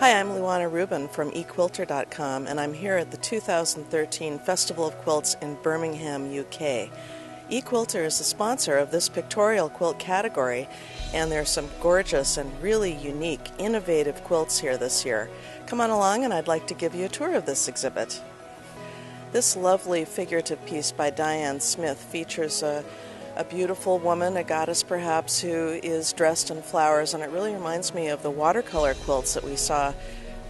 Hi, I'm Luana Rubin from Equilter.com, and I'm here at the 2013 Festival of Quilts in Birmingham, UK. Equilter is the sponsor of this pictorial quilt category, and there are some gorgeous and really unique, innovative quilts here this year. Come on along and I'd like to give you a tour of this exhibit. This lovely figurative piece by Dian Smith features a beautiful woman, a goddess perhaps, who is dressed in flowers, and it really reminds me of the watercolor quilts that we saw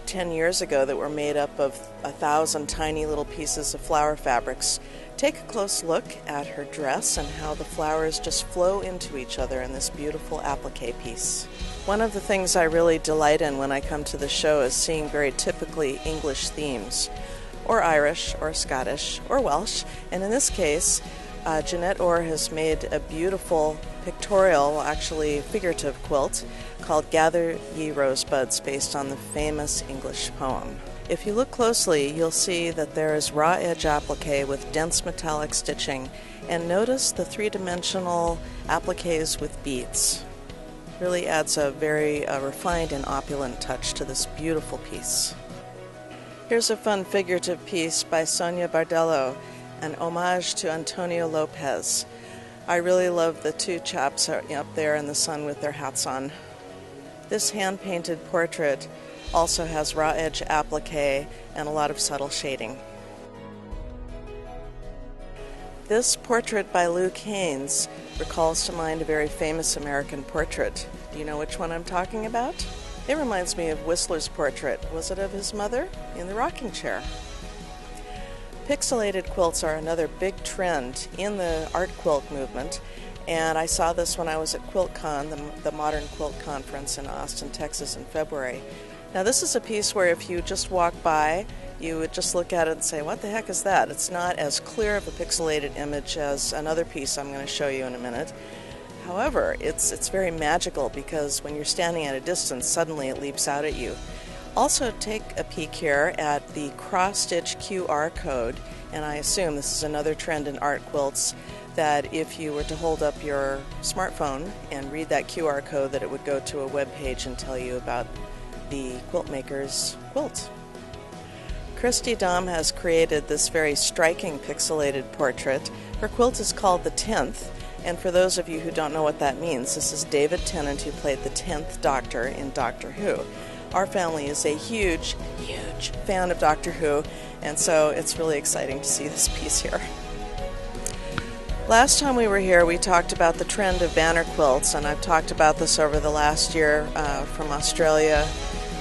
10 years ago that were made up of 1,000 tiny little pieces of flower fabrics. Take a close look at her dress and how the flowers just flow into each other in this beautiful applique piece. One of the things I really delight in when I come to the show is seeing very typically English themes, or Irish, or Scottish, or Welsh, and in this case, Jeanette Orr has made a beautiful pictorial, actually figurative quilt called Gather Ye Rosebuds, based on the famous English poem. If you look closely, you'll see that there is raw edge applique with dense metallic stitching, and notice the three-dimensional appliques with beads. Really adds a very refined and opulent touch to this beautiful piece. Here's a fun figurative piece by Sonia Bardella, an homage to Antonio Lopez. I really love the two chaps up there in the sun with their hats on. This hand-painted portrait also has raw edge applique and a lot of subtle shading. This portrait by Haynes recalls to mind a very famous American portrait. Do you know which one I'm talking about? It reminds me of Whistler's portrait. Was it of his mother in the rocking chair? Pixelated quilts are another big trend in the art quilt movement, and I saw this when I was at QuiltCon, the Modern Quilt Conference in Austin, Texas in February. Now this is a piece where if you just walk by, you would just look at it and say, what the heck is that? It's not as clear of a pixelated image as another piece I'm going to show you in a minute. However, it's very magical because when you're standing at a distance, suddenly it leaps out at you. Also take a peek here at the cross-stitch QR code, and I assume this is another trend in art quilts, that if you were to hold up your smartphone and read that QR code, that it would go to a web page and tell you about the quilt maker's quilt. Kristy Daum has created this very striking pixelated portrait. Her quilt is called The 10th, and for those of you who don't know what that means, this is David Tennant, who played the 10th Doctor in Doctor Who. Our family is a huge, huge fan of Doctor Who, and so it's really exciting to see this piece here. Last time we were here, we talked about the trend of banner quilts, and I've talked about this over the last year from Australia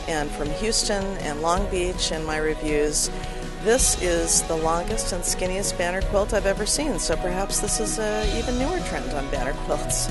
and from Houston and Long Beach in my reviews. This is the longest and skinniest banner quilt I've ever seen, so perhaps this is an even newer trend on banner quilts.